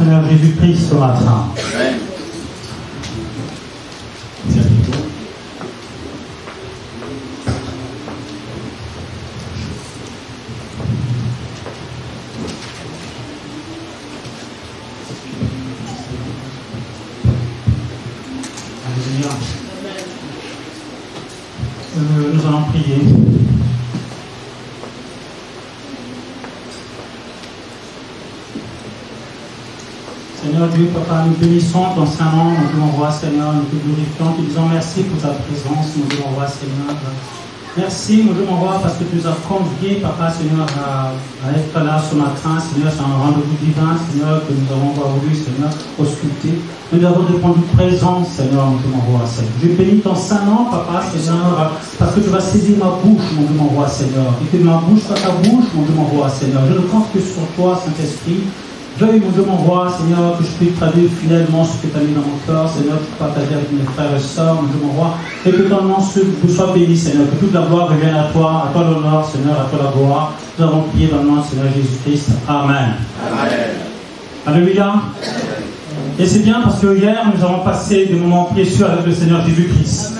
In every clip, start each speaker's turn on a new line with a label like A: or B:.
A: Seigneur Jésus-Christ ce matin.
B: Amen.
A: Nous allons prier. Seigneur Dieu, Papa, nous bénissons ton Saint-Nom, nous te l'envoie, Seigneur, nous te glorifions, te disons merci pour ta présence, nous te l'envoie, Seigneur. Merci, nous te l'envoie parce que tu nous as conviés, Papa, Seigneur, à être là ce matin, Seigneur, c'est un rendez-vous divin, Seigneur, que nous avons voulu, Seigneur, ausculter. Nous avons répondu présent, Seigneur, nous te l'envoie, Seigneur. Je bénis ton Saint-Nom, Papa, Seigneur, parce que tu vas saisir ma bouche, mon Dieu m'envoie, Seigneur. Et que ma bouche soit ta bouche, mon Dieu m'envoie, Seigneur. Je ne compte que sur toi, Saint-Esprit. Veuille, mon Dieu m'envoie, Seigneur, que je puisse traduire fidèlement ce que tu as mis dans mon cœur, Seigneur, que je partage avec mes frères et sœurs, mon Dieu m'envoie, et que ton nom soit béni, Seigneur, que toute la gloire revienne à toi l'honneur, Seigneur, à toi la gloire. Nous avons prié dans le nom de Seigneur Jésus-Christ. Amen.
B: Amen.
A: Alléluia. Et c'est bien parce que hier, nous avons passé des moments précieux avec le Seigneur Jésus-Christ.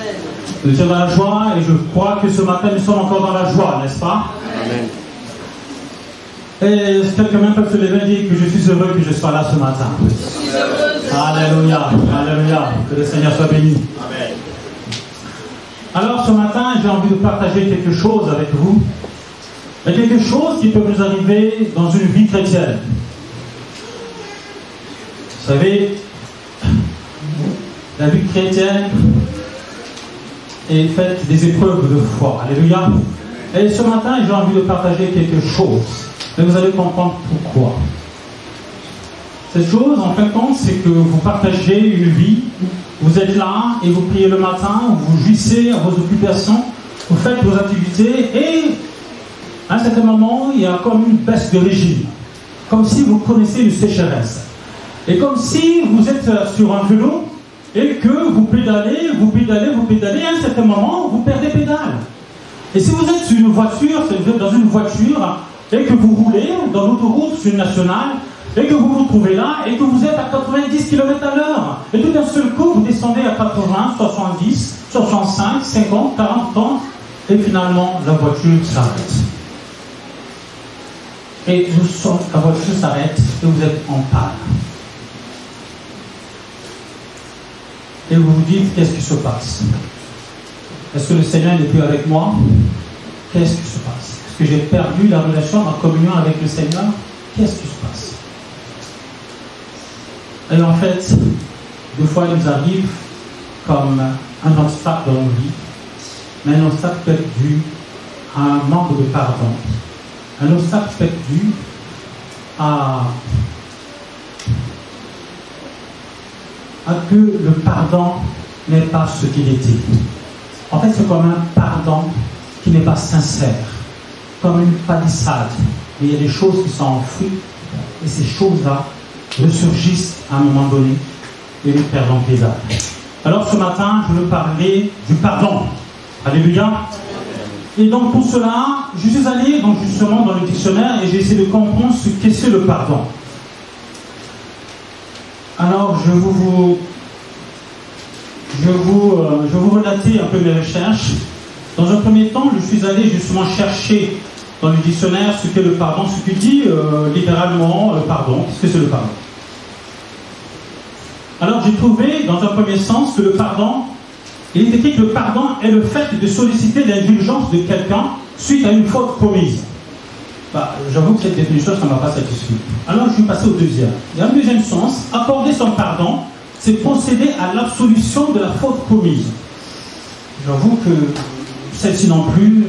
A: Nous étions dans la joie, et je crois que ce matin, nous sommes encore dans la joie, n'est-ce pas?
B: Amen.
A: Et quelqu'un même peut se lever et dire que je suis heureux que je sois là ce matin. Alléluia, alléluia, que le Seigneur soit béni.
B: Amen.
A: Alors ce matin, j'ai envie de partager quelque chose avec vous. Et quelque chose qui peut nous arriver dans une vie chrétienne. Vous savez, la vie chrétienne est faite des épreuves de foi. Alléluia. Et ce matin, j'ai envie de partager quelque chose. Mais vous allez comprendre pourquoi. Cette chose, en fin de compte, c'est que vous partagez une vie, vous êtes là et vous priez le matin, vous jouissez à vos occupations, vous faites vos activités et à un certain moment, il y a comme une baisse de régime. Comme si vous connaissez une sécheresse. Et comme si vous êtes sur un vélo et que vous pédalez, et à un certain moment, vous perdez pédale. Et si vous êtes sur une voiture, si vous êtes dans une voiture, et que vous roulez dans l'autoroute sur une nationale, et que vous vous trouvez là, et que vous êtes à 90 km à l'heure, et tout d'un seul coup, vous descendez à 80, 70, 65, 50, 40, 30, et finalement, la voiture s'arrête. Et la voiture s'arrête, et vous êtes en panne. Et vous vous dites, qu'est-ce qui se passe? Est-ce que le Seigneur n'est plus avec moi? Qu'est-ce qui se passe? Est-ce que j'ai perdu la relation, ma communion avec le Seigneur? Qu'est-ce qui se passe? Et en fait, des fois, il nous arrive comme un obstacle dans nos vies, mais un obstacle peut être dû à un manque de pardon. Un obstacle peut être dû à que le pardon n'est pas ce qu'il était. En fait, c'est comme un pardon qui n'est pas sincère, comme une palissade. Mais il y a des choses qui sont enfouies, et ces choses-là ressurgissent à un moment donné, et nous perdons pédale. Alors ce matin, je veux parler du pardon. Alléluia. Et donc pour cela, je suis allé donc justement dans le dictionnaire et j'ai essayé de comprendre ce qu'est c'est le pardon. Alors je vais vous relater un peu mes recherches. Dans un premier temps, je suis allé justement chercher dans le dictionnaire ce qu'est le pardon, ce qui dit littéralement le pardon. Qu'est-ce que c'est le pardon? Alors j'ai trouvé dans un premier sens que le pardon, il est écrit que le pardon est le fait de solliciter l'indulgence de quelqu'un suite à une faute commise. J'avoue que cette définition, ça ne m'a pas satisfait. Alors je suis passé au deuxième. Il y a un deuxième sens, accorder son pardon, c'est procéder à l'absolution de la faute commise. J'avoue que celle-ci non plus,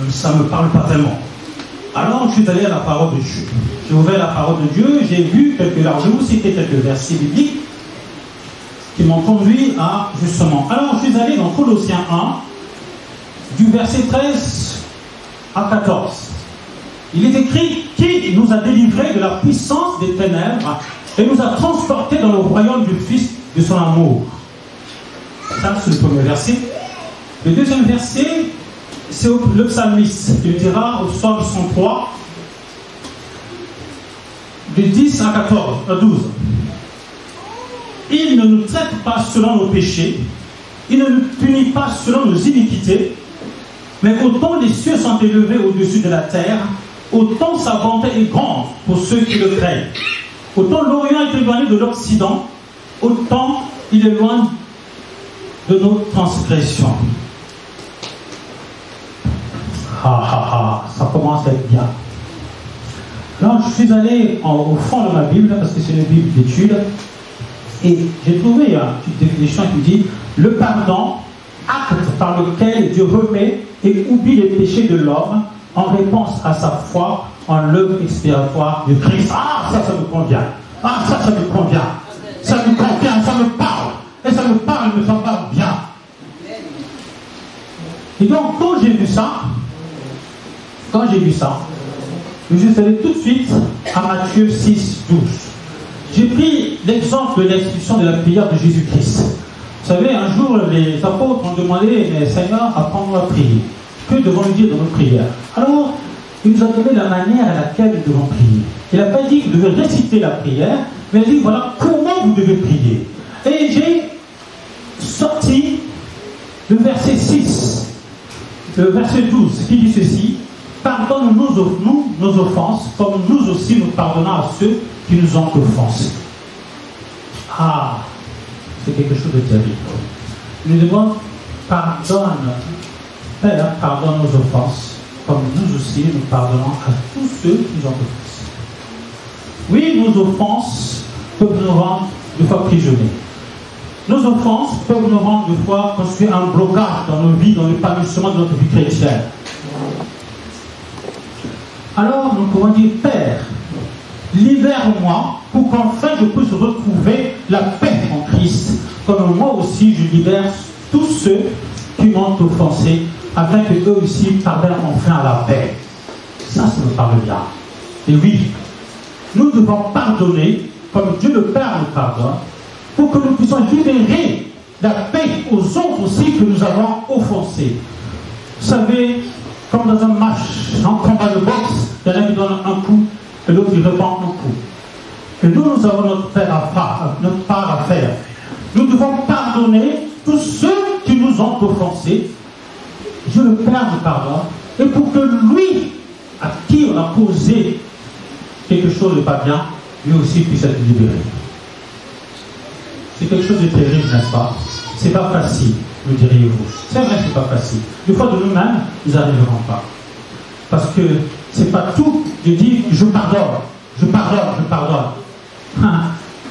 A: ça ne me parle pas tellement. Alors je suis allé à la parole de Dieu. J'ai ouvert la parole de Dieu, j'ai vu alors je vais vous citer quelques versets bibliques qui m'ont conduit à justement. Alors je suis allé dans Colossiens 1, du verset 13 à 14. Il est écrit qui nous a délivrés de la puissance des ténèbres et nous a transportés dans le royaume du Fils de son amour. Ça, c'est le premier verset. Le deuxième verset, c'est le psalmiste qui dira au psaume 103, du 10 à 12. Il ne nous traite pas selon nos péchés, il ne nous punit pas selon nos iniquités, mais autant les cieux sont élevés au-dessus de la terre, autant sa bonté est grande pour ceux qui le craignent. Autant l'Orient est éloigné de l'Occident, autant il est loin de nos transgressions. Ça commence à être bien. Alors, je suis allé au fond de ma Bible, parce que c'est une Bible d'études, et j'ai trouvé une petite définition qui dit « Le pardon, acte par lequel Dieu remet et oublie les péchés de l'homme en réponse à sa foi en l'œuvre expiatoire de Christ. » Ah, ça me convient. Ah, ça me convient. Ça me convient, ça me parle. Et ça me parle, mais ça me parle bien. Et donc, quand j'ai vu ça, je suis allé tout de suite à Matthieu 6, 12. J'ai pris l'exemple de l'institution de la prière de Jésus-Christ. Vous savez, un jour, les apôtres ont demandé, mais Seigneur, apprends-nous à prier. Que devons-nous dire dans nos prières? Alors, il nous a donné la manière à laquelle nous devons prier. Il n'a pas dit que vous devez réciter la prière, mais il a dit, voilà comment vous devez prier. Et j'ai sorti le verset 6, le verset 12, qui dit ceci: pardonne-nous nos offenses, comme nous aussi nous pardonnons à ceux qui nous ont offensés. Ah, c'est quelque chose de terrible. Nous devons pardonner, Père, pardonne nos offenses, comme nous aussi nous pardonnons à tous ceux qui nous ont offensés. Oui, nos offenses peuvent nous rendre des fois prisonniers. Nos offenses peuvent nous rendre des fois construire un blocage dans nos vies, dans l'épanouissement de notre vie chrétienne. Alors nous pouvons dire: Père, libère-moi pour qu'enfin je puisse retrouver la paix en Christ, comme moi aussi je libère tous ceux qui m'ont offensé, afin que eux aussi parviennent enfin à la paix. Ça me parle bien. Et oui, nous devons pardonner comme Dieu le Père nous pardonne, pour que nous puissions libérer la paix aux autres aussi que nous avons offensés. Vous savez, comme dans un match, un combat de boxe, il y en a qui donnent un coup et l'autre qui répand un coup. Et nous avons notre part à faire. Nous devons pardonner tous ceux qui nous ont offensés. Dieu le Père nous pardonne. Et pour que lui, à qui on a posé quelque chose de pas bien, lui aussi puisse être libéré. C'est quelque chose de terrible, n'est-ce pas? C'est pas facile, me diriez-vous. C'est vrai que c'est pas facile. Des fois, de nous-mêmes, nous n'arriverons pas. Parce que c'est pas tout de dire je pardonne, je pardonne, je pardonne.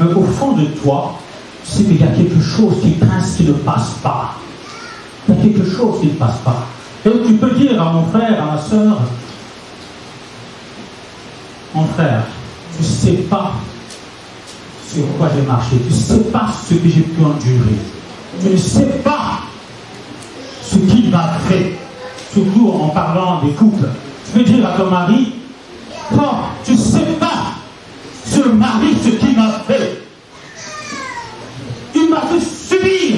A: Mais au fond de toi, tu sais qu'il y a quelque chose qui pince, qui ne passe pas. Il y a quelque chose qui ne passe pas. Et tu peux dire à mon frère, à ma soeur: mon frère, tu ne sais pas sur quoi j'ai marché, tu ne sais pas ce que j'ai pu endurer, tu ne sais pas ce qu'il m'a fait, surtout en parlant des couples. Tu peux dire à ton mari: oh, tu ne sais pas ce mari ce qu'il m'a fait. Il m'a fait subir,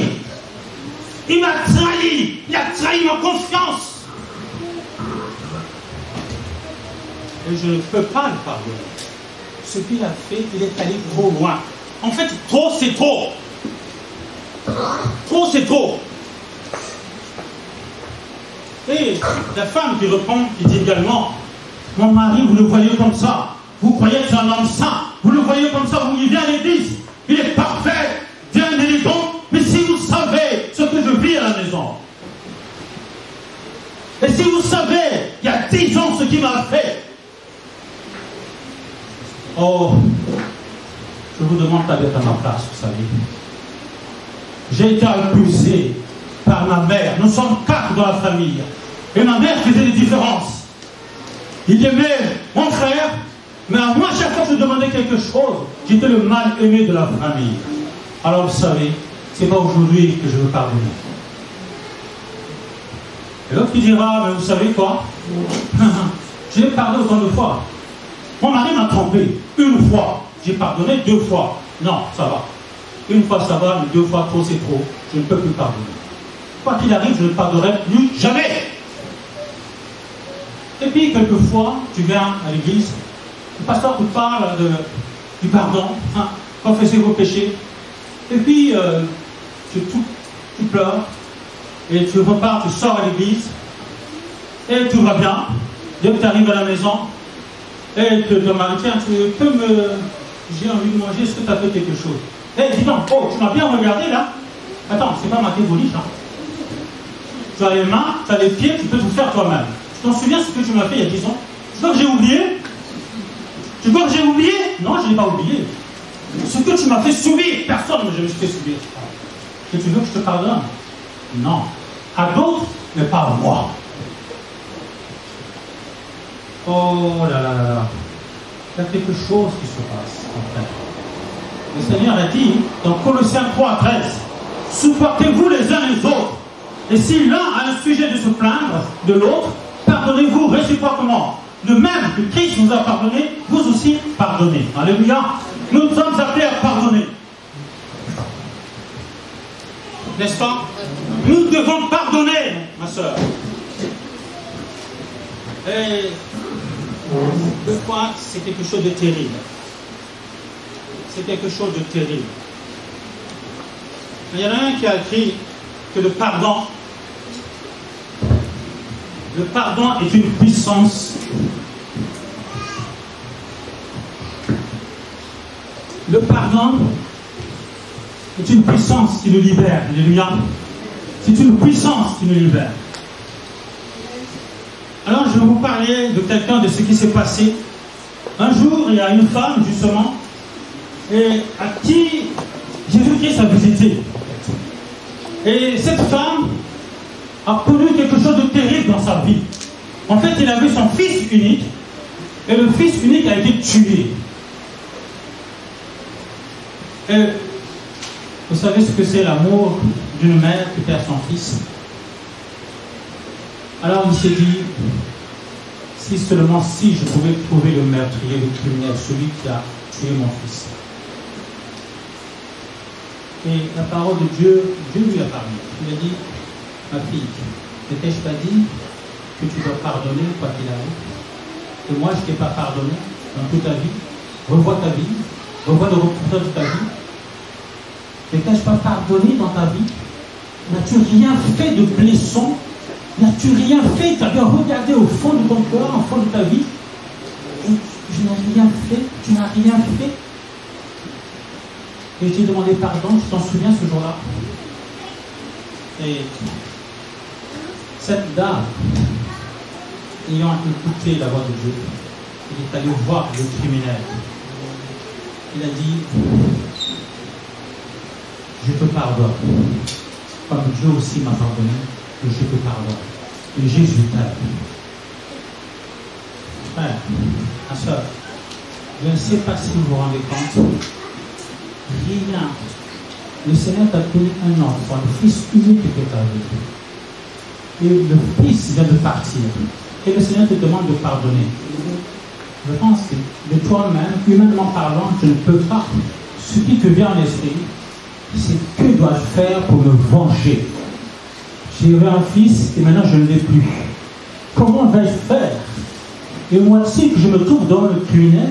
A: il m'a trahi, il a trahi ma confiance. Et je ne peux pas le pardonner. Ce qu'il a fait, il est allé trop loin. En fait, trop, c'est trop. Trop, c'est trop. Et la femme qui répond, qui dit également: mon mari, vous le voyez comme ça. Vous croyez que c'est un homme saint. Vous le voyez comme ça, vous y vient à l'église. Il est parfait, bien élégant. Mais si vous savez ce que je vis à la maison, et si vous savez, il y a 10 ans ce qu'il m'a fait, oh, je vous demande d'être à ma place, vous savez. J'ai été accusé par ma mère. Nous sommes 4 dans la famille. Et ma mère faisait des différences. Il aimait mon frère, mais à moi, chaque fois que je demandais quelque chose, j'étais le mal aimé de la famille. Alors vous savez, c'est pas aujourd'hui que je veux pardonner. Et l'autre qui dira: mais vous savez quoi? Je l'ai pardonné autant de fois. Mon mari m'a trompé une fois, j'ai pardonné 2 fois. Non, ça va. Une fois ça va, mais 2 fois trop c'est trop. Je ne peux plus pardonner. Quoi qu'il arrive, je ne pardonnerai plus jamais. Et puis quelquefois, tu viens à l'église, le pasteur te parle du pardon, hein, confessez vos péchés, et puis tu pleures, et tu repars, tu sors à l'église, et tout va bien. Dès que tu arrives à la maison, et que ton mari, tiens, tu peux me... J'ai envie de manger, est-ce que tu as fait quelque chose? Eh, dis donc, oh, tu m'as bien regardé là? Attends, c'est pas ma théorie, hein. Tu as les mains, tu as les pieds, tu peux tout faire toi-même. Tu t'en souviens ce que tu m'as fait il y a 10 ans? Tu crois que j'ai oublié? Tu crois que j'ai oublié? Non, je n'ai pas oublié. Ce que tu m'as fait subir, personne ne me fait subir. Et tu veux que je te pardonne? Non. À d'autres, mais pas à moi. Oh là là là là. Il y a quelque chose qui se passe, en fait. Le Seigneur a dit, dans Colossiens 3:13, supportez-vous les uns les autres. Et si l'un a un sujet de se plaindre de l'autre, pardonnez-vous réciproquement. De même que Christ vous a pardonné, vous aussi pardonnez. Alléluia. Nous sommes appelés à pardonner. N'est-ce pas? Nous devons pardonner, ma soeur. Et deux fois, c'est quelque chose de terrible. C'est quelque chose de terrible. Il y en a un qui a écrit que le pardon est une puissance. Le pardon est une puissance qui nous libère. Alléluia. C'est une puissance qui nous libère. Alors je vais vous parler de quelqu'un, de ce qui s'est passé. Un jour, il y a une femme, justement, et à qui Jésus-Christ a visité. Et cette femme a connu quelque chose de terrible dans sa vie. En fait, il avait son fils unique, et le fils unique a été tué. Et vous savez ce que c'est l'amour d'une mère qui perd son fils? Alors il s'est dit, si seulement si je pouvais trouver le meurtrier, le criminel, celui qui a tué mon fils. Et la parole de Dieu, Dieu lui a parlé. Il a dit, ma fille, ne t'ai-je pas dit que tu dois pardonner quoi qu'il arrive? Et moi, je ne t'ai pas pardonné dans toute ta vie. Revois ta vie, revois le reportage de ta vie. Ne t'ai-je pas pardonné dans ta vie? N'as-tu rien fait de blessant? N'as-tu rien fait? Tu as bien regardé au fond de ton cœur, au fond de ta vie, et je n'ai rien fait, tu n'as rien fait. Et j'ai demandé pardon, tu t'en souviens ce jour-là? Et cette dame, ayant écouté la voix de Dieu, il est allé voir le criminel. Il a dit, je te pardonne, comme Dieu aussi m'a pardonné, et je te pardonne. Et Jésus t'aime. Frère, ma soeur, je ne sais pas si vous vous rendez compte, rien. Le Seigneur t'a donné un enfant, le fils unique que tu as vu. Et le fils vient de partir. Et le Seigneur te demande de pardonner. Je pense que de toi-même, humainement parlant, je ne peux pas. Ce qui te vient en esprit, c'est que dois-je faire pour me venger? J'ai eu un fils et maintenant je ne l'ai plus. Comment vais-je faire? Et moi aussi que je me trouve dans le criminel,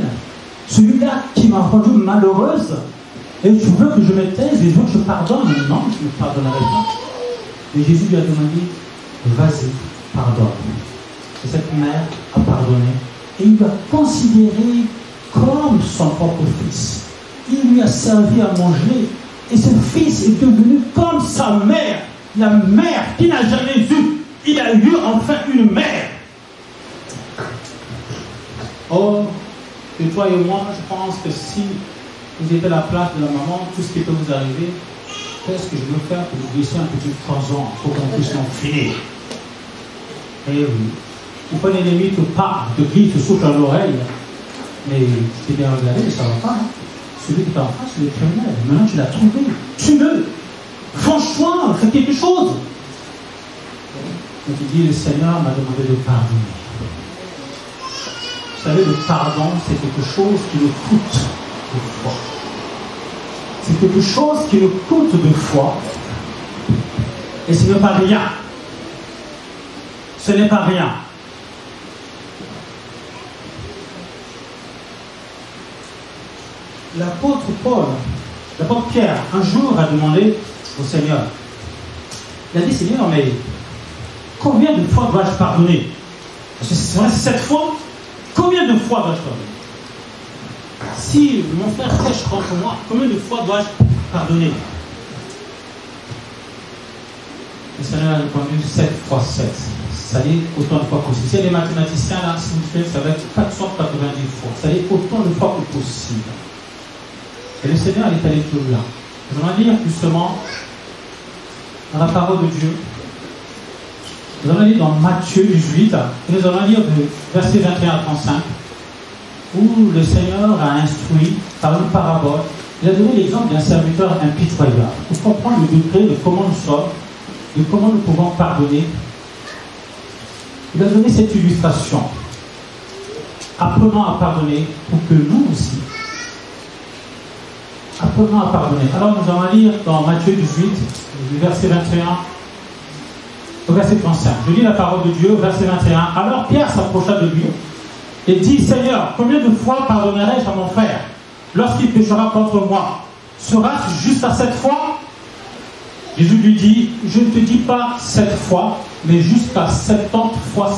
A: celui-là qui m'a rendue malheureuse, et tu veux que je me taise et je veux que je pardonne? Non, je ne pardonnerai pas. Et Jésus lui a demandé, vas-y, pardonne. Et cette mère a pardonné. Et il l'a considéré comme son propre fils. Il lui a servi à manger. Et ce fils est devenu comme sa mère. La mère qu'il n'a jamais eue. Il a eu enfin une mère. Oh, et toi et moi, je pense que si vous étiez à la place de la maman, tout ce qui peut vous arriver, qu'est-ce que je veux faire pour vous glisser un petit croissant pour qu'on puisse en finir? Eh oui. Il faut un ennemi te parle, te crie, te souffle à l'oreille. Mais tu t'es bien regardé, ça ne va pas. Hein? Celui qui est en face, c'est le criminel. Maintenant, tu l'as trouvé. Tue-le. Franchement, fais quelque chose. Et tu dis, le Seigneur m'a demandé de pardonner. Vous savez, le pardon, c'est quelque chose qui nous coûte de foi. C'est quelque chose qui nous coûte de foi. Et ce n'est pas rien. Ce n'est pas rien. l'apôtre Paul, l'apôtre Pierre, un jour a demandé au Seigneur, il a dit, Seigneur, mais combien de fois dois-je pardonner? Parce que c'est vrai, c'est 7 fois. Combien de fois dois-je pardonner? Si mon frère pêche contre moi, combien de fois dois-je pardonner? Le Seigneur a répondu 7 fois 7. Ça dit autant de fois possible. Si il y a des mathématiciens là, si vous faites, ça va être 490 fois. Ça dit autant de fois que possible. Et le Seigneur est allé plus loin. Nous allons lire justement dans la parole de Dieu. Nous allons lire dans Matthieu 18, et nous allons lire de versets 21 à 35, où le Seigneur a instruit par une parabole. Il a donné l'exemple d'un serviteur impitoyable pour comprendre le degré de comment nous sommes, de comment nous pouvons pardonner. Il a donné cette illustration. Apprenons à pardonner pour que nous aussi apprenons à pardonner. Alors nous allons lire dans Matthieu 18, du verset 21 au verset 35. Je lis la parole de Dieu au verset 21. Alors Pierre s'approcha de lui et dit, Seigneur, combien de fois pardonnerai-je à mon frère lorsqu'il péchera contre moi? Sera-ce juste à 7 fois? Jésus lui dit, je ne te dis pas 7 fois, mais jusqu'à 70 fois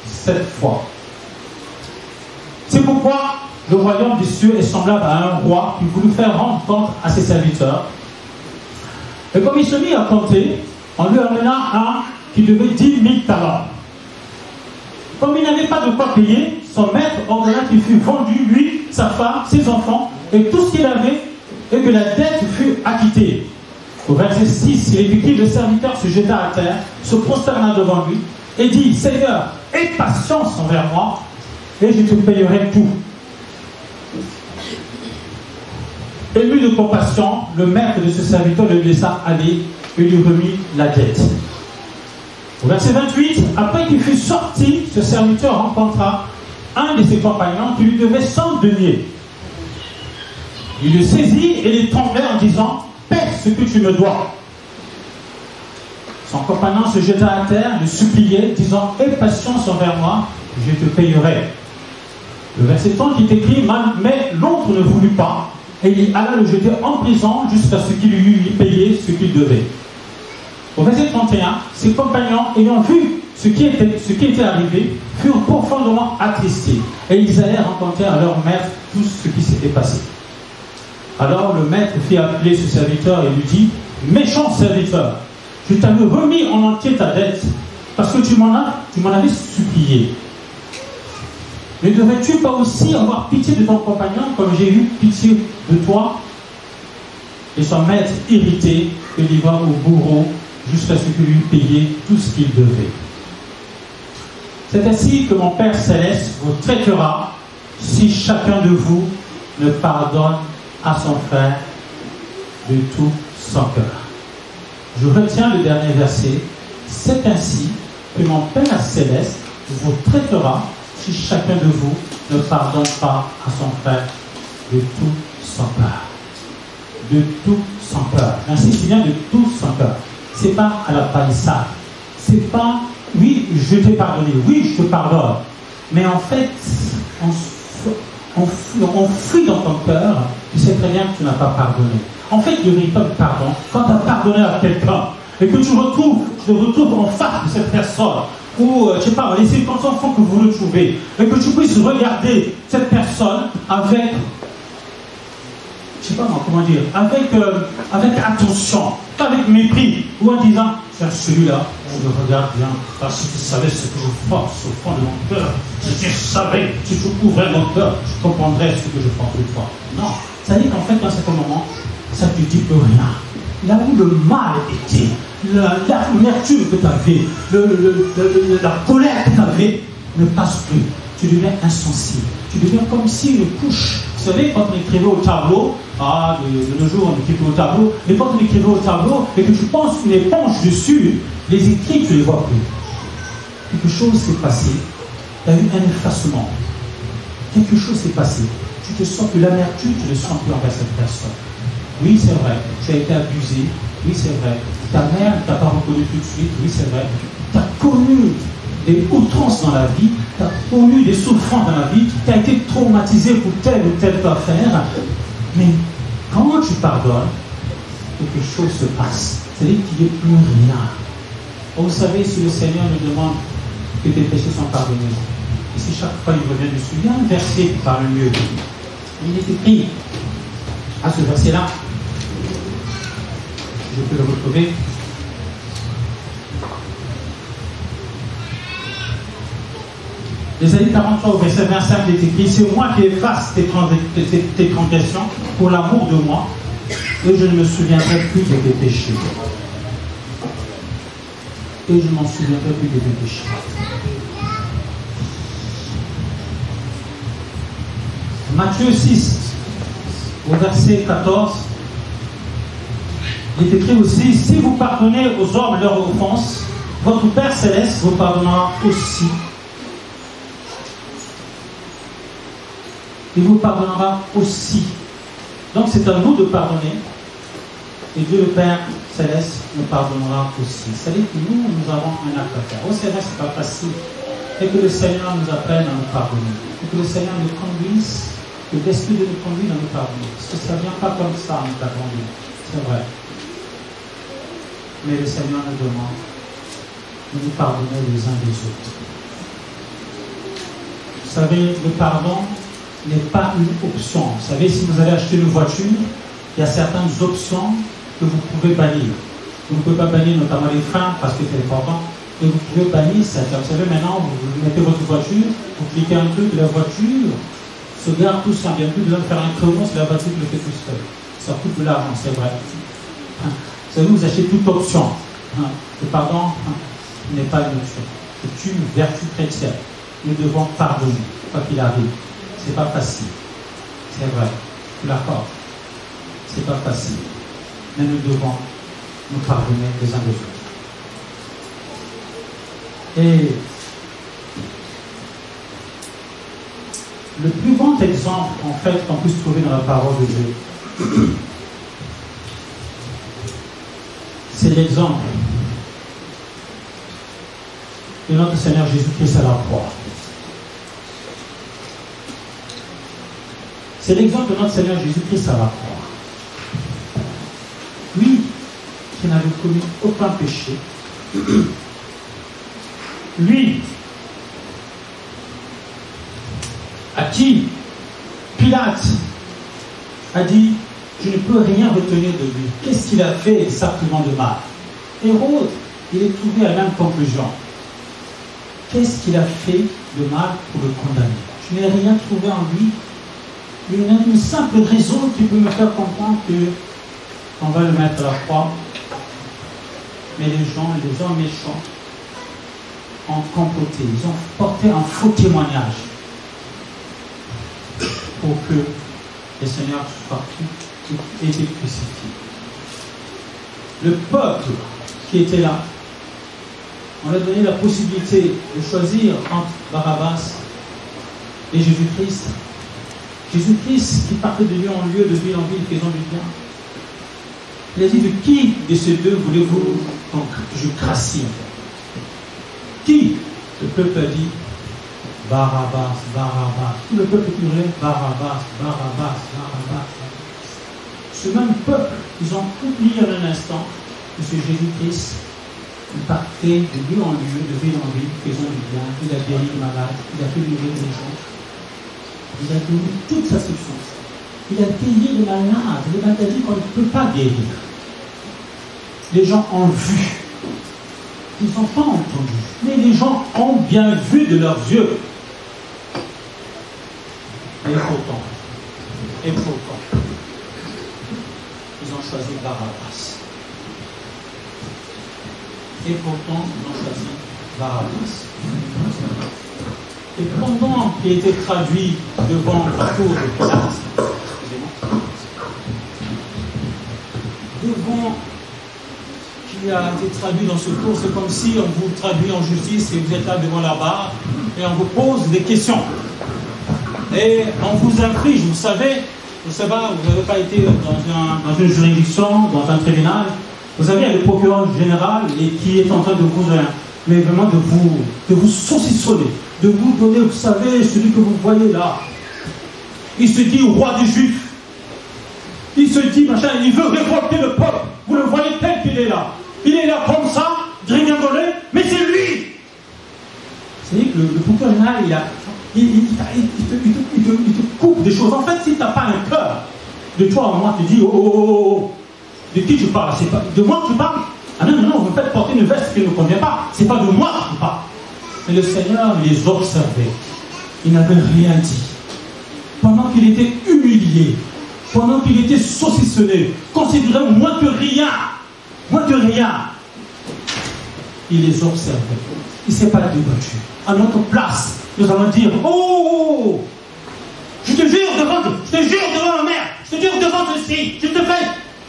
A: 7 fois. C'est pourquoi le royaume des cieux est semblable à un roi qui voulut faire rendre compte à ses serviteurs. Et comme il se mit à compter, on lui amena un qui devait 10 000 talents. Comme il n'avait pas de quoi payer, son maître ordonna qu'il fût vendu, lui, sa femme, ses enfants, et tout ce qu'il avait, et que la dette fût acquittée. Au verset 6, il est écrit, le serviteur se jeta à terre, se prosterna devant lui, et dit, Seigneur, aie patience envers moi, et je te payerai tout. Ému de compassion, le maître de ce serviteur le laissa aller et lui remit la dette. Au verset 28, après qu'il fut sorti, ce serviteur rencontra un de ses compagnons qui lui devait 100 deniers. Il le saisit et l'étranglait en disant, paie ce que tu me dois. Son compagnon se jeta à terre, le suppliait, disant, aie patience envers moi, je te payerai. Le verset 30 est écrit, mais l'autre ne voulut pas, et il alla le jeter en prison jusqu'à ce qu'il lui payait ce qu'il devait. Au verset 31, ses compagnons, ayant vu ce qui était arrivé, furent profondément attristés, et ils allèrent raconter à leur maître tout ce qui s'était passé. Alors le maître fit appeler ce serviteur et lui dit, méchant serviteur, je t'avais remis en entier ta dette, parce que tu m'en avais supplié. Ne devrais-tu pas aussi avoir pitié de ton compagnon comme j'ai eu pitié de toi? Et son maître, irrité, le livra au bourreau jusqu'à ce qu'il lui payait tout ce qu'il devait. C'est ainsi que mon Père Céleste vous traitera si chacun de vous ne pardonne à son frère de tout son cœur. Je retiens le dernier verset. C'est ainsi que mon Père Céleste vous traitera si chacun de vous ne pardonne pas à son frère de tout son cœur. De tout son cœur. J'insiste bien, de tout son cœur. C'est pas à la palissade. C'est pas, oui, je t'ai pardonné, oui, je te pardonne. Mais en fait, on fuit dans ton cœur, tu sais très bien que tu n'as pas pardonné. En fait, le véritable pardon, quand tu as pardonné à quelqu'un, et que tu te retrouves en face de cette personne, ou, je sais pas, les circonstances font que vous le trouvez, et que tu puisses regarder cette personne avec, je sais pas comment dire, avec attention, pas avec mépris, ou en disant, tiens, celui-là, je le regarde bien, parce que tu savais ce que je pense au fond de mon cœur. Si tu savais, si tu ouvrais mon cœur, je comprendrais ce que je pense de toi. Non, ça dit qu'en fait, dans ce moment, ça ne te dit plus rien. Là où le mal était, l'amertume que tu avais, la colère que tu avais, ne passe plus. Tu deviens insensible. Tu deviens comme si une couche. Vous savez, quand on écrivait au tableau, de nos jours on écrivait au tableau, mais quand on écrivait au tableau et que tu penses une éponge dessus, les écrits, tu ne les vois plus. Quelque chose s'est passé. Tu as eu un effacement. Quelque chose s'est passé. Tu te sens que l'amertume, tu ne sens plus envers cette personne. Oui, c'est vrai, tu as été abusé. Oui, c'est vrai. Ta mère ne t'a pas reconnu tout de suite. Oui, c'est vrai. Tu as connu des outrances dans la vie. Tu as connu des souffrances dans la vie. Tu as été traumatisé pour telle ou telle affaire. Mais quand tu pardonnes, quelque chose se passe. C'est-à-dire qu'il n'y a plus rien. Vous savez, si le Seigneur nous demande que tes péchés sont pardonnés, et si chaque fois il revient dessus, il y a un verset qui parle mieux. Il est écrit à ce verset-là. Je peux le retrouver. Ésaïe 43 au verset 25, il est écrit: c'est moi qui efface tes transgressions pour l'amour de moi, et je ne me souviendrai plus de tes péchés. Et je ne m'en souviendrai plus de tes péchés. Matthieu 6, au verset 14, il est écrit aussi: si vous pardonnez aux hommes leurs offenses, votre Père Céleste vous pardonnera aussi. Il vous pardonnera aussi. Donc c'est à nous de pardonner. Et Dieu le Père Céleste nous pardonnera aussi. C'est-à-dire que nous avons un acte à faire. Oh, c'est vrai, ce n'est pas facile. Et que le Seigneur nous apprenne à nous pardonner. Et que le Seigneur nous conduise, que l'Esprit de nous conduire à nous pardonner. Parce que ça ne vient pas comme ça, nous pardonner. C'est vrai. Mais le Seigneur nous demande de nous pardonner les uns des autres. Vous savez, le pardon n'est pas une option. Vous savez, si vous allez acheter une voiture, il y a certaines options que vous pouvez bannir. Vous ne pouvez pas bannir notamment les freins parce que c'est important. Et vous pouvez bannir certaines. Vous savez, maintenant, vous mettez votre voiture, vous cliquez un truc, la voiture se garde tout seul. Il n'y a plus besoin de faire un créneau, c'est la voiture qui le fait tout seul. Ça coûte de l'argent, c'est vrai. Vous savez, vous achetez toute option. Le pardon n'est pas une option. C'est une vertu chrétienne. Nous devons pardonner, quoi qu'il arrive. C'est pas facile. C'est vrai. Je l'accorde. C'est pas facile. Mais nous devons nous pardonner les uns des autres. Et le plus grand exemple, en fait, qu'on puisse trouver dans la parole de Dieu, c'est l'exemple de notre Seigneur Jésus-Christ à la croix. C'est l'exemple de notre Seigneur Jésus-Christ à la croix. Lui, qui n'avait commis aucun péché, lui, à qui Pilate a dit: je ne peux rien retenir de lui. Qu'est-ce qu'il a fait exactement de mal? Hérode, il est trouvé à la même conclusion. Qu'est-ce qu'il a fait de mal pour le condamner? Je n'ai rien trouvé en lui. Il y a une simple raison qui peut me faire comprendre qu'on va le mettre à la croix. Mais les hommes méchants, ont comploté. Ils ont porté un faux témoignage pour que le Seigneur soit été crucifié. Le peuple qui était là, on a donné la possibilité de choisir entre Barabbas et Jésus-Christ. Jésus-Christ qui partait de lieu en lieu, de ville en ville, faisant du bien. Il a dit: de qui de ces deux voulez-vous donc je gracie? Qui? Le peuple a dit: Barabbas, Barabbas. Tout le peuple hurlait: Barabbas, Barabbas, Barabbas. Ce même peuple, ils ont oublié en un instant que ce Jésus-Christ, il partait de lieu en lieu, de ville en ville, faisant du bien. Il a guéri les malades, il a fait lever les gens. Il a donné toute sa substance. Il a guéri les malades, les maladies qu'on ne peut pas guérir. Les gens ont vu. Ils n'ont pas entendu. Mais les gens ont bien vu de leurs yeux. Et pourtant, ils ont choisi Barabbas. Et pourtant, ils ont choisi Barabbas. Et pendant qu'il était traduit devant la cour de Pilate, devant qui a été traduit dans ce cours, c'est comme si on vous traduit en justice et vous êtes là devant la barre et on vous pose des questions. Et on vous inflige, vous savez, vous n'avez pas été dans une juridiction, dans un tribunal. Vous savez, il y a le procureur général et qui est en train de vous, mais vraiment de vous saucissonner, de vous donner, vous savez, celui que vous voyez là. Il se dit roi des Juifs. Il se dit, machin, il veut révolter le peuple. Vous le voyez tel qu'il est là. Il est là comme ça, gringabolé, mais c'est lui. Vous savez que le procureur général, il te coupe des choses. En fait, si tu n'as pas un cœur, de toi à moi, tu dis, oh, de qui tu parles? C'est pas de moi que tu parles? Ah non, vous me faites porter une veste qui ne me convient pas. C'est pas de moi que tu parles. Mais le Seigneur les observait. Il n'avait rien dit. Pendant qu'il était humilié, pendant qu'il était saucissonné, considéré moins que rien, il les observait. Il ne s'est pas débattu. À notre place, nous allons dire, oh, je te jure devant ma mère, je te jure devant ceci,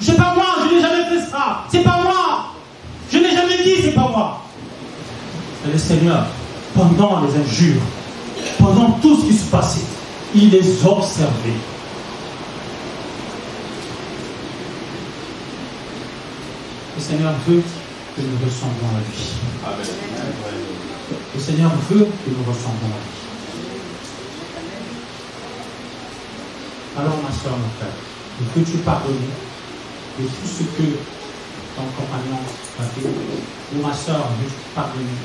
A: c'est pas moi, je n'ai jamais fait ça, c'est pas moi, je n'ai jamais dit, c'est pas moi. Et le Seigneur, pendant les injures, pendant tout ce qui se passait, il les observait. Le Seigneur veut que nous ressemblons à lui. Amen. Le Seigneur veut que nous ressemblons à lui. Alors, ma soeur, mon frère, veux-tu pardonner de tout ce que ton compagnon a fait? Ou ma soeur, veux-tu pardonner?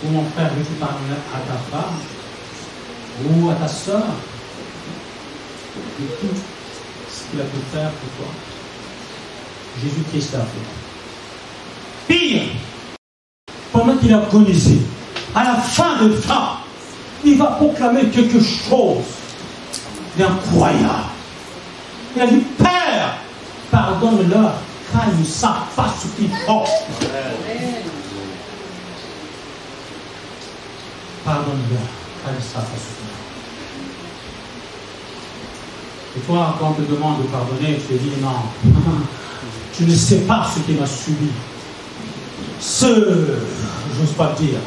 A: Ou mon frère, veux-tu pardonner à ta femme? Ou à ta soeur? De tout ce qu'il a pu faire pour toi. Jésus-Christ l'a fait. Pire, pendant qu'il a agonisé, à la fin de temps, il va proclamer quelque chose d'incroyable. Il a dit, Père, pardonne-leur, car ils ne savent pas ce qu'ils font. Pardonne-leur, car ils ne savent pas ce qu'ils font. Et toi, quand on te demande de pardonner, tu te dis, non, tu ne sais pas ce qu'il m'a subi. J'ose pas le dire,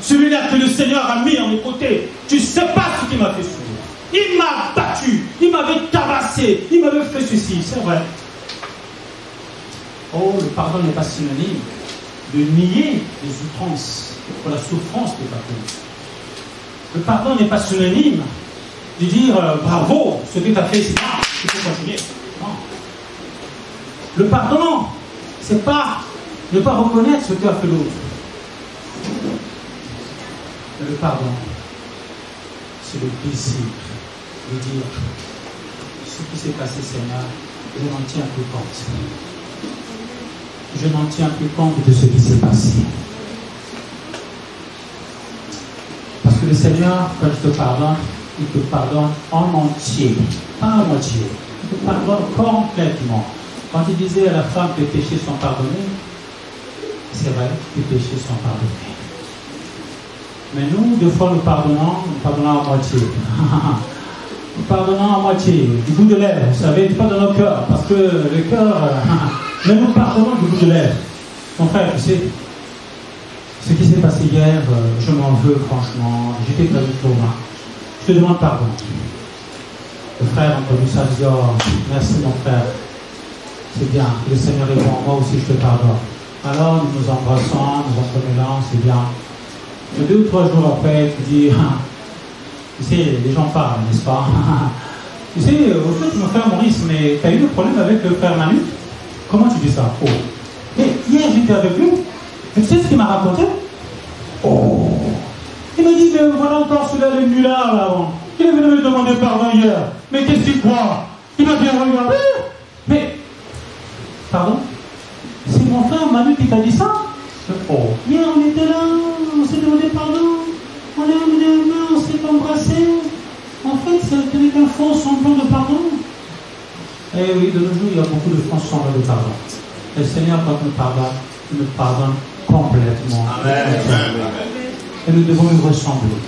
A: celui-là que le Seigneur a mis à mes côtés, tu ne sais pas ce qu'il m'a fait subir. Il m'a battu, il m'avait tabassé, il m'avait fait ceci, c'est vrai. Oh, le pardon n'est pas synonyme de nier les outrances pour la souffrance de ta cause. Le pardon n'est pas synonyme de dire bravo, ce que tu as fait, c'est pas, il faut continuer. Non. Le pardon, c'est pas ne pas reconnaître ce qu'a fait l'autre. Le pardon, c'est le plaisir de dire ce qui s'est passé, Seigneur, je n'en tiens plus compte. Je n'en tiens plus compte de ce qui s'est passé. Parce que le Seigneur, quand il te pardonne, il te pardonne en entier, pas à moitié. Il te pardonne complètement. Quand il disait à la femme que les péchés sont pardonnés, c'est vrai, les péchés sont pardonnés. Mais nous, deux fois, nous pardonnons à moitié. Nous pardonnons à moitié, du bout de lèvres, vous savez, pas dans nos cœurs, parce que le cœur, mais nous pardonnons du bout de lèvres. Mon frère, tu sais, ce qui s'est passé hier, je m'en veux, franchement, j'étais très trauma. Je te demande pardon. Le frère a entendu ça, je dis, oh, merci mon frère. C'est bien, le Seigneur est bon, moi aussi je te pardonne. Alors nous nous embrassons, nous entremêlons, c'est bien. Mais 2 ou 3 jours après, tu dis, tu sais, les gens parlent, n'est-ce pas? Tu sais, au fait, mon frère Maurice, mais tu as eu des problèmes avec le frère Manu? Comment tu dis ça? Oh. Mais hier j'étais avec lui, tu sais ce qu'il m'a raconté? Oh. Il m'a dit, mais voilà encore celui-là, le nulard là avant. Il est venu me demander pardon hier. Mais qu'est-ce qu'il croit? Il m'a bien regardé. Mais, pardon? C'est mon frère Manu qui t'a dit ça? Oh. Hier on était là, on s'est demandé pardon. On s'est embrassé. En fait, c'était un faux semblant de pardon. Eh oui, de nos jours, il y a beaucoup de faux semblants de pardon. Et le Seigneur, quand il nous pardonne complètement. Amen. Et nous devons nous ressembler.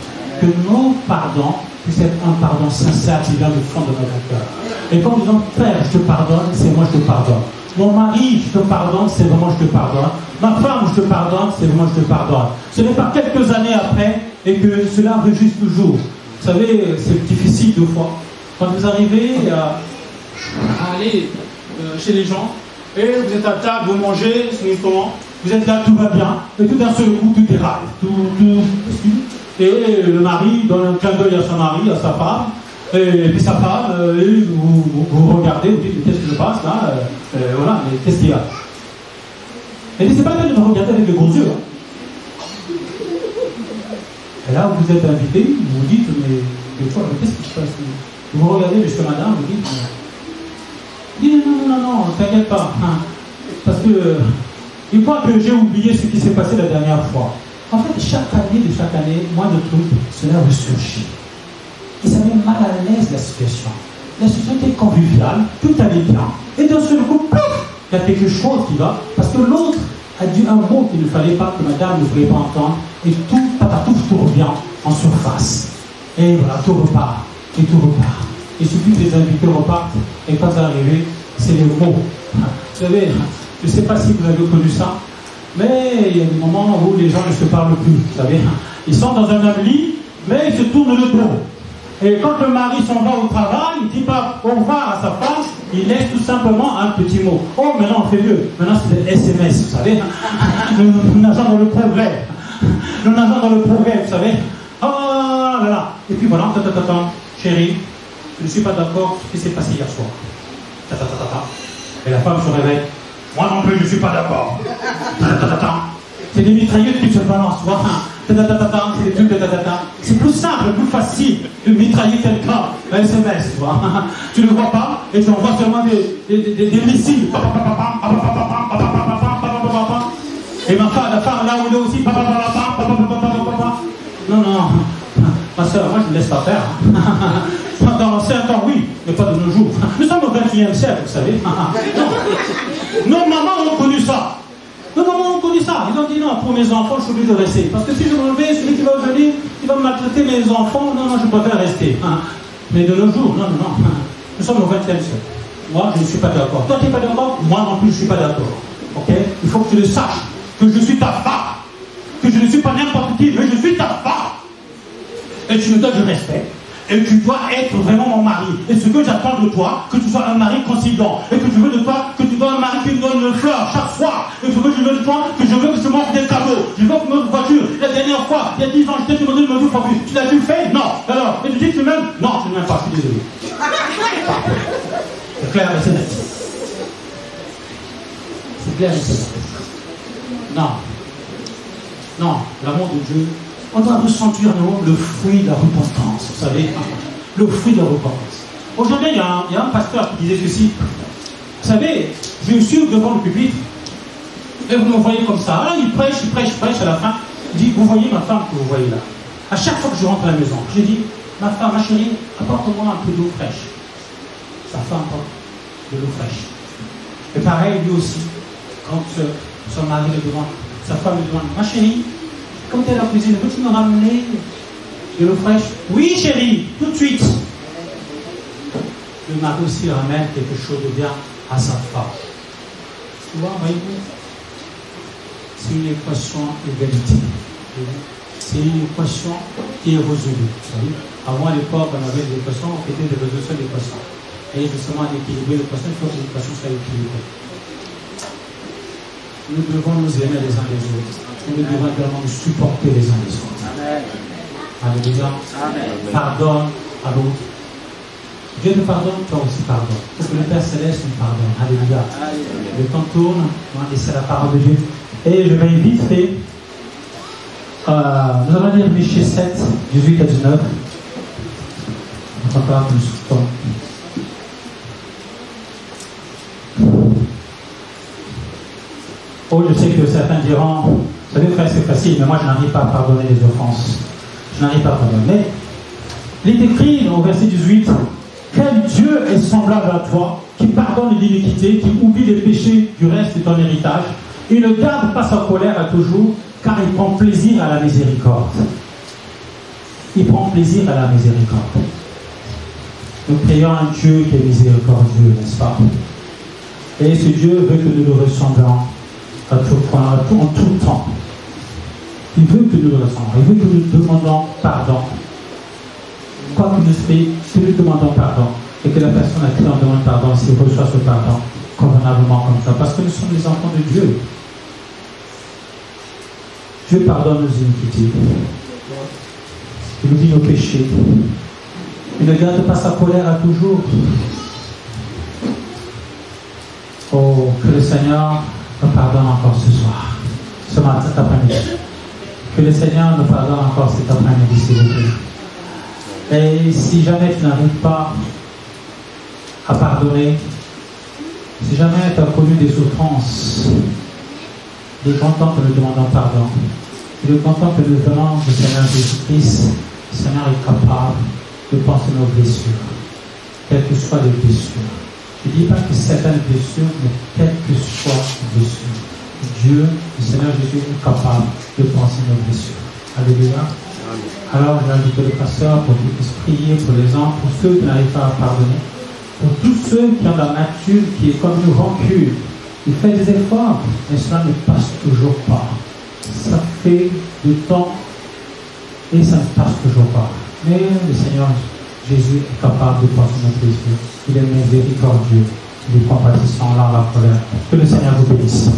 A: Que nos pardons puissent être un pardon sincère qui vient du fond de notre cœur. Et quand nous disons, Père, je te pardonne, c'est moi je te pardonne. Mon mari, je te pardonne, c'est vraiment je te pardonne. Ma femme, je te pardonne, c'est vraiment je te pardonne. Ce n'est pas quelques années après et que cela enregistre toujours. Vous savez, c'est difficile 2 fois. Quand vous arrivez à aller chez les gens, et vous êtes à table, vous mangez, vous êtes là, tout va bien, et tout d'un seul coup, tout déraille. Et le mari donne un clin d'œil à son mari, à sa femme, Et puis sa femme, vous regardez, vous dites, qu'est-ce qui se passe là, voilà, mais qu'est-ce qu'il y a? Elle dit, c'est pas la peine de me regarder avec les gros yeux. Hein. Et là, vous êtes invité, vous vous dites, mais qu'est-ce qui se passe? Vous regardez monsieur, madame, vous dites, non, t'inquiète pas. Hein, parce que, il croit que j'ai oublié ce qui s'est passé la dernière fois. En fait, chaque année, moi, de trucs, cela ressurgit. Et ça met mal à l'aise la situation. La situation était conviviale, tout allait bien. Et d'un seul coup, pouf, il y a quelque chose qui va, parce que l'autre a dit un mot qu'il ne fallait pas, que madame ne voulait pas entendre, et tout revient en surface. Et voilà, tout repart. Et tout repart. Il suffit que les invités repartent, et quand ça arrive, c'est les mots. Vous savez, je ne sais pas si vous avez connu ça, mais il y a des moments où les gens ne se parlent plus. Vous savez, ils sont dans un même lit, mais ils se tournent le dos. Et quand le mari s'en va au travail, il ne dit pas au revoir à sa femme, il laisse tout simplement un petit mot. Oh, maintenant on fait mieux. Maintenant c'est des SMS, vous savez. Nous nageons dans le progrès. Nous nageons dans le progrès, vous savez. Oh là là. Et puis voilà, chérie, je ne suis pas d'accord avec ce qui s'est passé hier soir. Et la femme se réveille. Moi non plus, je ne suis pas d'accord. C'est des mitraillettes qui se balancent. C'est plus simple, plus facile de mitrailler quelqu'un à SMS. Tu ne le vois pas et tu envoies seulement des missiles. Et la femme là où il est aussi. Non, ma soeur, moi je ne laisse pas faire. Dans l'ancien temps, oui, mais pas de nos jours. Nous sommes au XXIe siècle, vous savez. Nos mamans ont connu ça. Nos mamans ont connu ça. Ils ont dit non, pour mes enfants, je suis obligé de rester. Parce que si je me vais, celui qui va venir, il va maltraiter mes enfants. Non, je préfère rester. Mais de nos jours, non. Nous sommes au XXe siècle. Moi, je ne suis pas d'accord. Toi, tu n'es pas d'accord? Moi non plus, je ne suis pas d'accord. Ok? Il faut que tu le saches. Que je suis ta femme. Que je ne suis pas n'importe qui, mais je suis ta femme. Et tu me donnes du respect. Et tu dois être vraiment mon mari. Et ce que j'attends de toi, que tu sois un mari conciliant. Et que je veux de toi, que tu sois un mari qui me donne une fleur chaque soir. Et ce que je veux de toi, que je veux que je m'offre des cadeaux. Je veux que notre voiture, la dernière fois, il y a 10 ans, je t'ai demandé de me dire, tu l'as-tu fait? Non. Alors, et tu dis que tu m'aimes? Non, tu ne m'aimes pas, je suis désolé. C'est clair et c'est net. C'est clair et c'est net. Non, l'amour de Dieu. On doit ressentir le fruit de la repentance, vous savez, le fruit de la repentance. Aujourd'hui, il y a un pasteur qui disait ceci. Vous savez, je suis devant le pupitre, et vous me voyez comme ça. Alors, il prêche, à la fin, il dit, vous voyez ma femme que vous voyez là. À chaque fois que je rentre à la maison, je dis, ma femme, ma chérie, apporte-moi un peu d'eau fraîche. Sa femme apporte de l'eau fraîche. Et pareil, lui aussi, quand son mari le demande, sa femme lui demande, ma chérie, comme tu es à la cuisine, peux-tu me ramener de l'eau fraîche? Oui, chérie, tout de suite. Le mari aussi ramène quelque chose de bien à sa femme. Tu vois, voyez-vous, c'est une équation d'égalité. C'est une équation qui est résolue. Avant, à l'époque, on avait des équations, on faisait des résolutions d'équations. Et justement, d'équilibrer l'équation, il faut que l'équation soit équilibrée. Nous devons nous aimer les uns les autres. Nous devons également nous supporter les uns les autres. Alléluia. Pardonne à l'autre. Dieu te pardonne, toi aussi pardonne. Parce que le Père Céleste nous pardonne. Alléluia. Le temps tourne, et c'est la parole de Dieu. Et je vais vite fait. Nous allons lire Michée 7, 18 à 19. On va pas plus de temps. Oh, je sais que certains diront, vous savez frère, c'est facile, mais moi je n'arrive pas à pardonner les offenses. Je n'arrive pas à pardonner. Mais il est écrit au verset 18, quel Dieu est semblable à toi, qui pardonne l'iniquité, qui oublie les péchés du reste de ton héritage, et ne garde pas sa colère à toujours, car il prend plaisir à la miséricorde. Il prend plaisir à la miséricorde. Nous prions un Dieu qui est miséricordieux, n'est-ce pas? Et ce Dieu veut que nous le ressemblons à tout point, en tout temps. Il veut que nous le ressemblions. Il veut que nous demandons pardon. Quoi qu'il nous fait, que nous demandons pardon. Et que la personne à qui on demande pardon, s'il reçoit ce pardon, convenablement comme ça. Parce que nous sommes les enfants de Dieu. Dieu pardonne nos iniquités. Il oublie nos péchés. Il ne garde pas sa colère à toujours. Oh, que le Seigneur nous pardonne encore ce soir, ce matin, cet après-midi. Que le Seigneur nous pardonne encore cet après-midi, s'il vous plaît. Et si jamais tu n'arrives pas à pardonner, si jamais tu as connu des souffrances, il est content que nous demandons pardon. Il est content que nous venons au Seigneur Jésus-Christ. Le Seigneur est capable de penser nos blessures, quelles que soient les blessures. Je ne dis pas que certaines blessures, mais quelles que soient les blessures. Dieu, le Seigneur Jésus, est capable de penser nos blessures. Alléluia. Alors, j'ai invité le pasteur pour qu'il puisse prier pour les gens, pour ceux qui n'arrivent pas à pardonner, pour tous ceux qui ont la nature qui est comme une rancune. Il fait des efforts, mais cela ne passe toujours pas. Ça fait du temps et ça ne passe toujours pas. Mais le Seigneur Jésus est capable de penser nos blessures. Il est miséricordieux, il est compatissant, là la colère. Que le Seigneur vous bénisse.